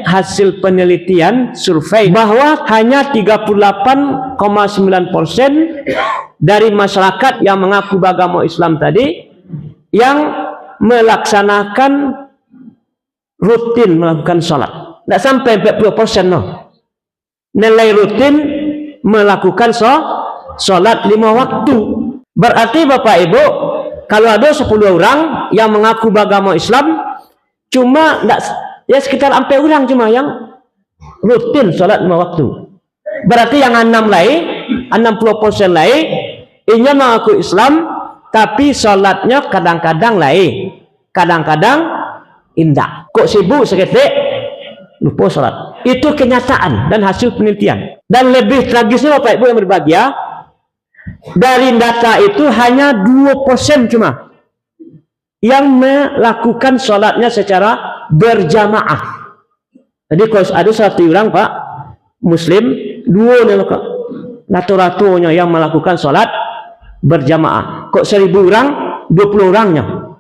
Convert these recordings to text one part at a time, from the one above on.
hasil penelitian survei bahwa hanya 38,9% dari masyarakat yang mengaku beragama Islam tadi yang melaksanakan rutin melakukan sholat. Tidak sampai 40% no. Nilai rutin melakukan sholat 5 waktu. Berarti Bapak Ibu, kalau ada 10 orang yang mengaku beragama Islam, cuma ya sekitar sampai orang cuma yang rutin sholat 5 waktu. Berarti yang 60% lain, ini mengaku Islam, tapi sholatnya kadang-kadang lain, kadang-kadang indah. Kok sibuk seketik lupa sholat. Itu kenyataan dan hasil penelitian. Dan lebih tragisnya Bapak Ibu yang berbahagia, dari data itu hanya 2% cuma yang melakukan sholatnya secara berjamaah. Jadi kalau ada satu orang Pak Muslim, 2 rata-ratanya yang melakukan sholat berjamaah. Kok 1000 orang, 20 orangnya.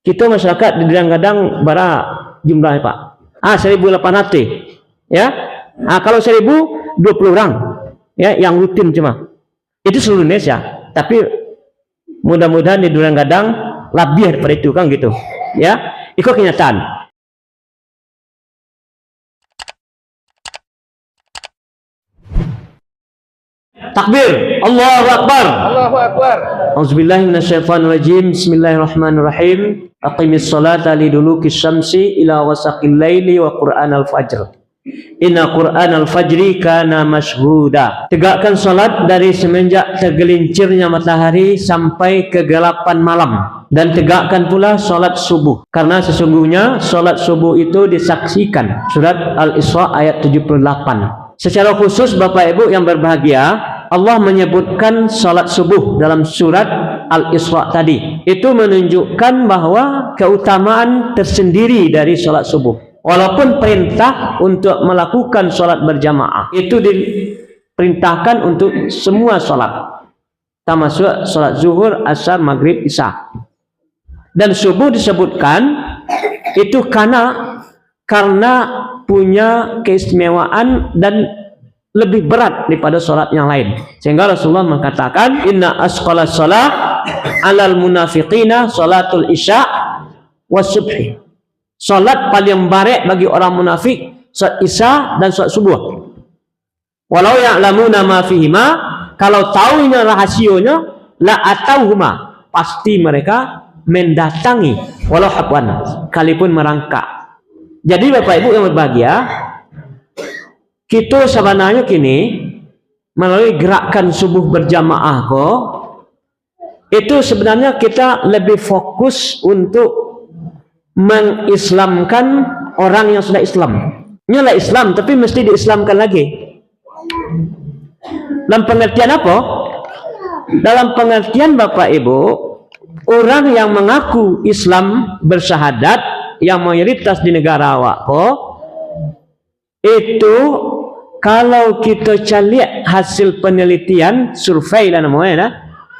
Kita masyarakat kadang-kadang bara jumlahnya Pak. 1.800 ya. Kalau 1.000, 20 orang ya yang rutin cuma. Itu seluruh Indonesia, tapi mudah-mudahan di kadang-kadang lebih daripada itu kan gitu ya. Itu kenyataan. Takbir, Allahu Akbar. Allahu Akbar. Auzubillahi minasyaitonirrajim. Bismillahirrahmanirrahim. Aqimis sholata liduluki syamsi ila wasaqil laili wa qur'anal fajr. Inna qur'anal fajri kana mashhuda. Tegakkan salat dari semenjak tergelincirnya matahari sampai kegelapan malam, dan tegakkan pula salat subuh, karena sesungguhnya salat subuh itu disaksikan. Surat Al-Isra ayat 78. Secara khusus Bapak Ibu yang berbahagia, Allah menyebutkan salat subuh dalam surat Al-Isra tadi. Itu menunjukkan bahwa keutamaan tersendiri dari salat subuh. Walaupun perintah untuk melakukan sholat berjamaah itu diperintahkan untuk semua sholat, termasuk sholat zuhur, asar, maghrib, isya. Dan subuh disebutkan itu karena punya keistimewaan dan lebih berat daripada sholat yang lain. Sehingga Rasulullah mengatakan, Inna asqala sholat alal munafiqina sholatul isya was subhi. Salat paling baik bagi orang munafik salat isya dan salat subuh. Walau ya'lamuna ma fihima, kalau tahu ini rahasianya, la atauhuma, pasti mereka mendatangi walau habwan, sekalipun merangkak. Jadi Bapak Ibu yang berbahagia, kita sebenarnya kini melalui gerakan subuh berjamaah itu sebenarnya kita lebih fokus untuk mengislamkan orang yang sudah Islam. Nyalah Islam, tapi mesti diislamkan lagi. Dalam pengertian apa? Dalam pengertian Bapak Ibu, orang yang mengaku Islam bersyahadat, yang mayoritas di negara awak itu kalau kita cari hasil penelitian survei lah namanya,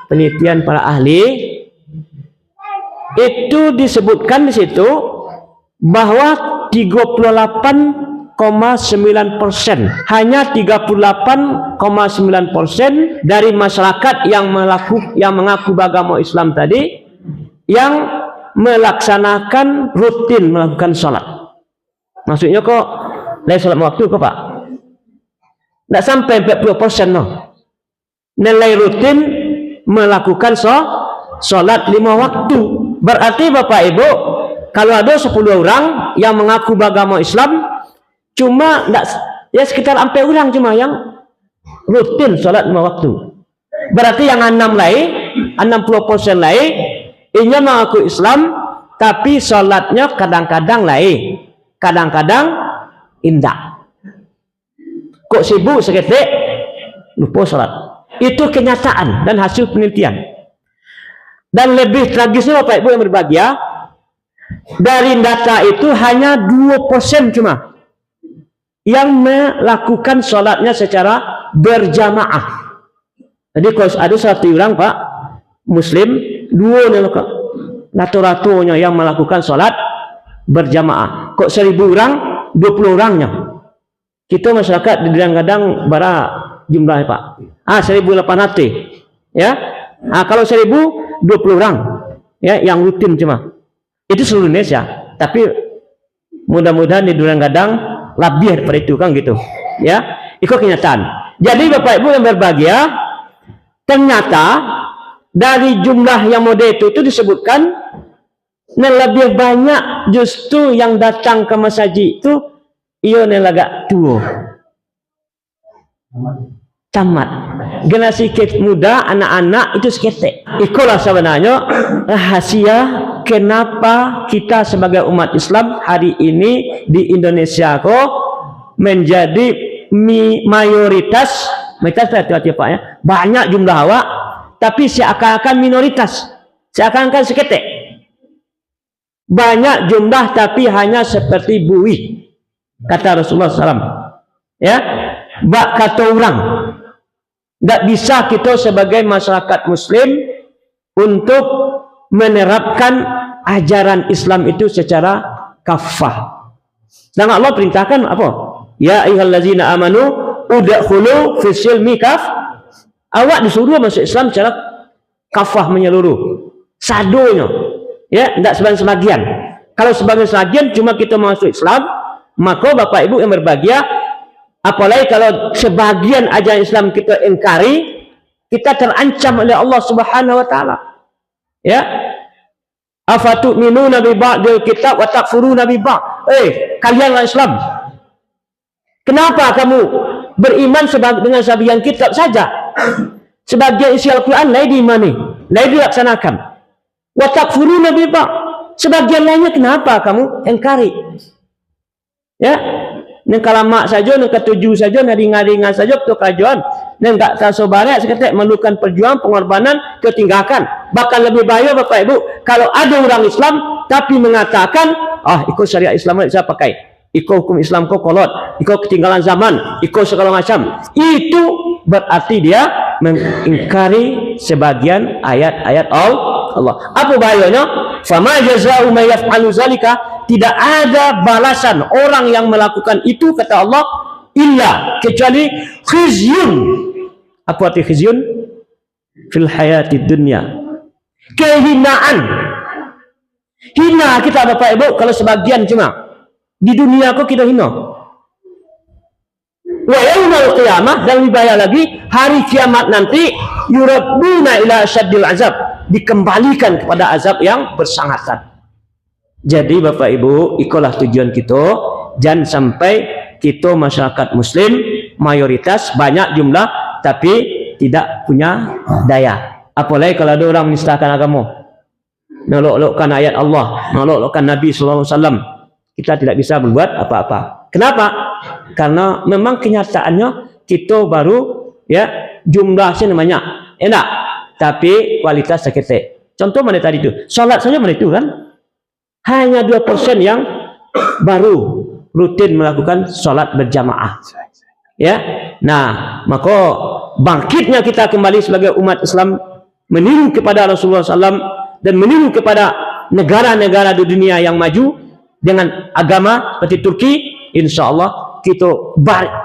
penelitian para ahli, itu disebutkan di situ bahwa 38,9%, hanya 38,9% dari masyarakat yang mengaku beragama Islam tadi yang melaksanakan rutin melakukan sholat. Maksudnya kok lain sholat waktu kok Pak? Tidak sampai 40% no. Nilai rutin melakukan sholat 5 waktu. Berarti Bapak Ibu, kalau ada 10 orang yang mengaku beragama Islam, cuma ya sekitar sampai orang cuma yang rutin sholat 5 waktu. Berarti yang 60% lain, ini mengaku Islam, tapi sholatnya kadang-kadang lain, kadang-kadang indah. Kok sibuk seketik lupa sholat. Itu kenyataan dan hasil penelitian. Dan lebih tragisnya Bapak Ibu yang berbahagia, dari data itu hanya 2% cuma yang melakukan sholatnya secara berjamaah. Jadi kalau ada satu orang Pak Muslim, 2 rata-ratanya yang melakukan sholat berjamaah. Kok 1000 orang, 20 orangnya. Kita masyarakat kadang-kadang bara jumlah Pak. 1.800 ya. Kalau 1.000 20 orang ya yang rutin cuma. Itu seluruh Indonesia. Tapi mudah-mudahan di kadang lebih daripada itu kan gitu. Ya, itu kenyataan. Jadi Bapak Ibu yang berbahagia, ternyata dari jumlah yang model itu disebutkan lebih banyak justru yang datang ke masjid itu ia agak tua. Tamat. Generasi muda, anak-anak itu seketek. Itulah sebenarnya rahasia kenapa kita sebagai umat Islam hari ini di Indonesia kok menjadi mayoritas berarti Pak ya, banyak jumlah awak tapi seakan-akan minoritas, seakan-akan seketek. Banyak jumlah tapi hanya seperti buih, kata Rasulullah SAW. Ya, bak kata orang, tidak bisa kita sebagai masyarakat Muslim untuk menerapkan ajaran Islam itu secara kafah. Dan Allah perintahkan apa? Ya ayyuhallazina amanu udkhulu fis silmi awak disuruh masuk Islam secara kafah menyeluruh. Sadonya. Ya, tidak sebagian. Kalau sebagian cuma kita masuk Islam, maka Bapak Ibu yang berbahagia, apalagi kalau sebagian ajaran Islam kita ingkari, kita terancam oleh Allah Subhanahu wa taala. Ya. Afatu'minuna bi ba'dil kitab wa takfuruna bi ba'd. Kalianlah Islam. Kenapa kamu beriman dengan sebagian kitab saja? Sebagian isi Al-Quran lain diimani, lain dilaksanakan. Wa takfuruna bi ba'd. Sebagian lainnya kenapa kamu ingkari? Ya, neng kalamak saja, neng ketujuh saja, neng ringan-ringan saja untuk kerajaan, neng tak tersobarat seketik memerlukan perjuangan, pengorbanan, ketinggalkan. Bahkan lebih bahaya Bapak Ibu, kalau ada orang Islam tapi mengatakan, ikut syariat Islam saya pakai, ikut hukum Islam kau kolot, ikut ketinggalan zaman, ikut segala macam. Itu berarti dia mengingkari sebagian ayat-ayat Allah. Apa bahayanya? Fama jazaa'u may yaf'alu zalika, tidak ada balasan orang yang melakukan itu, kata Allah, illa kecuali khizyun. Apa arti khizyun? Fil hayatid dunya. Kehinaan. Hina kita Bapak Ibu kalau sebagian cuma di dunia kok kita hina. Wa yaumil qiyamah, dan lebih bahaya lagi hari kiamat nanti, yuradduna ila asyaddil azab, dikembalikan kepada azab yang bersangatan. Jadi Bapak Ibu, itulah tujuan kita, jangan sampai kita masyarakat Muslim mayoritas banyak jumlah tapi tidak punya daya. Apalagi kalau ada orang menistakan agama, melolokkan ayat Allah, melolokkan Nabi SAW, kita tidak bisa berbuat apa-apa. Kenapa? Karena memang kenyataannya kita baru ya jumlah namanya enak, tapi kualitas seketik. Contoh mana tadi itu? Salat saja mana itu kan? Hanya 2% yang baru rutin melakukan salat berjamaah. Ya. Nah, maka bangkitnya kita kembali sebagai umat Islam meniru kepada Rasulullah SAW dan meniru kepada negara-negara di dunia yang maju dengan agama seperti Turki, insya Allah kita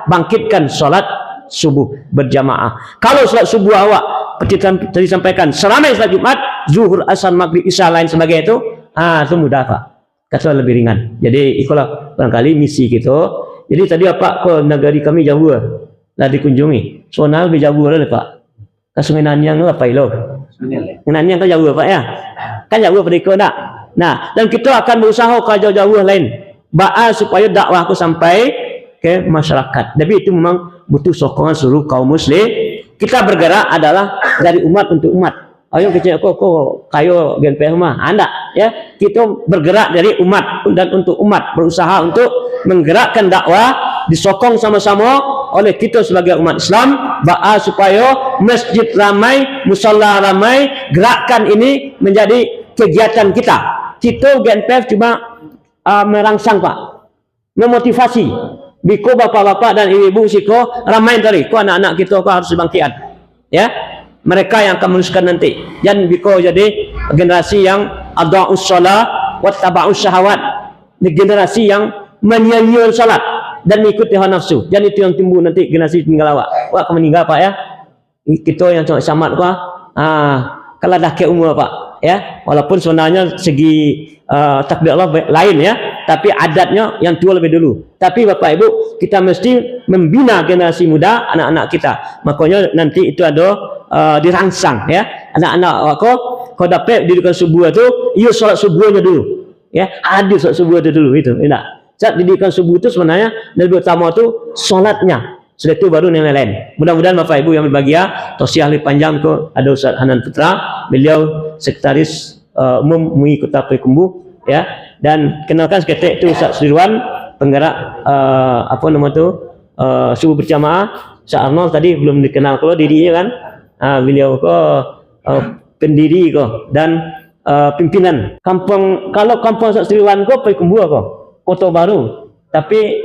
bangkitkan salat subuh berjamaah. Kalau salat subuh awak seperti tadi sampaikan seramai salat Jumat, zuhur, asar, maghrib, isya lain sebagainya itu mudah Pak. Kata lebih ringan. Jadi itulah barangkali misi kita. Jadi tadi apa ke negeri kami jauh lah dikunjungi. Soalnya lebih jauh lah Pak. Kasungan yang apa ilo? Nanyang kan jauh Pak ya. Kan jauh pada ikut tak. Nah, dan kita akan berusaha ke jauh-jauh lain. Supaya dakwah aku sampai ke masyarakat. Tapi itu memang butuh sokongan seluruh kaum muslim. Kita bergerak adalah dari umat untuk umat. Ayo kecil kok kayo GNPF mah anda ya, kita bergerak dari umat dan untuk umat, berusaha untuk menggerakkan dakwah, disokong sama-sama oleh kita sebagai umat Islam, supaya masjid ramai, musalla ramai, gerakan ini menjadi kegiatan kita. Kita GNPF cuma merangsang Pak, memotivasi biko bapak-bapak dan ibu-ibu siko ramai tadi, ko anak-anak kita ko harus dibangkitkan ya. Mereka yang akan meneruskan nanti. Dan biko jadi generasi yang adha'us shalah wa taba'us syahawat. Generasi yang menyanyikan salat dan mengikuti hawa nafsu. Dan itu yang timbul nanti generasi tinggal awak. Wah, kamu meninggal Pak ya. Kita yang cuma samat kau. Kalau dah ke umur Pak ya. Walaupun sebenarnya segi takdir Allah lain ya. Tapi adatnya yang tua lebih dulu. Tapi Bapak Ibu, kita mesti membina generasi muda, anak-anak kita. Makanya nanti itu ada dirangsang ya. Anak-anak kau dapat didikan subuh itu, ia solat subuhnya dulu. Ya, hadir solat subuh itu dulu itu. Tidak. Saat didikan subuh itu sebenarnya lebih utama itu solatnya. Setelah itu baru yang lain. Mudah-mudahan Bapak Ibu yang berbahagia, tausiah lebih panjang itu ada Ustaz Hanan Putra, beliau sekretaris umum MUI Kota Payakumbuh ya. Dan kenalkan seketik itu Ustaz Sudirwan, penggerak subuh berjamaah. Ustaz Arnold tadi belum dikenal kalau dirinya kan. Beliau pendiri dan pimpinan kampung. Kalau kampung Ustaz Sudirwan Payakumbuh Kota Baru, tapi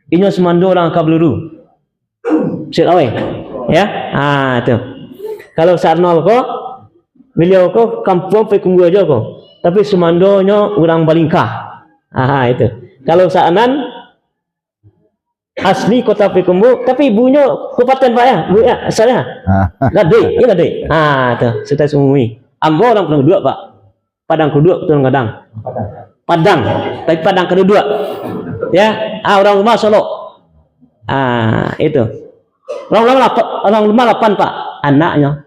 ini semando orang Kabluru. Syed Awe ya. Itu. Kalau Ustaz Arnold beliau kampung Payakumbuh aja tapi semandonya orang Balingkah. Itu. Kalau Sa'anan asli Kota Payakumbuh, tapi ibunya Kabupaten Pak ya, Bu ya, asalnya. Gadei, ya Gadei. Itu, kita semui. Ambo orang kedua Pak. Padang kedua betul kadang. Padang, tapi Padang kedua. Ya, orang rumah Solo. Itu. Orang rumah 8 Pak, anaknya.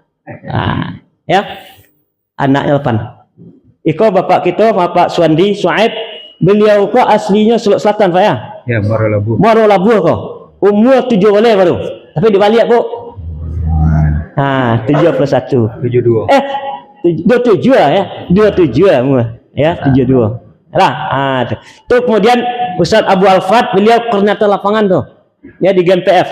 Ya. Anaknya 8. Iko bapak kita, Bapak Suwandi Suaib, beliau aslinya Sulawesi Selatan Pak ya? Ya, Marolabu. Marolabu umur 7 boleh baru. Tapi dibalik Bu. 71. 72. 27 lah ya. 27 lah umur. Ya, 72. Lah, tuh kemudian Ustaz Abu Alfat, beliau koordinator lapangan tuh. Ya di GMPF.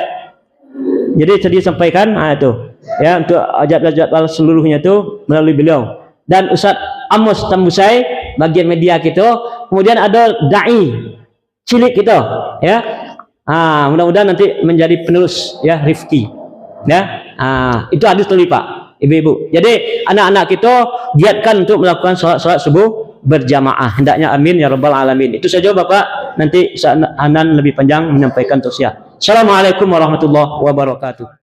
Jadi tadi sampaikan itu. Ya, untuk jadwal seluruhnya tuh melalui beliau. Dan Ustaz Amos Tambusai bagian media kita, kemudian ada dai cilik kita ya. Mudah-mudahan nanti menjadi penerus ya Rifki ya. Itu hadis tadi Pak Ibu-ibu. Jadi anak-anak kita giatkan untuk melakukan sholat subuh berjamaah, hendaknya amin ya rabbal alamin. Itu saja Bapak, nanti Anan lebih panjang menyampaikan tausiah. Assalamualaikum warahmatullahi wabarakatuh.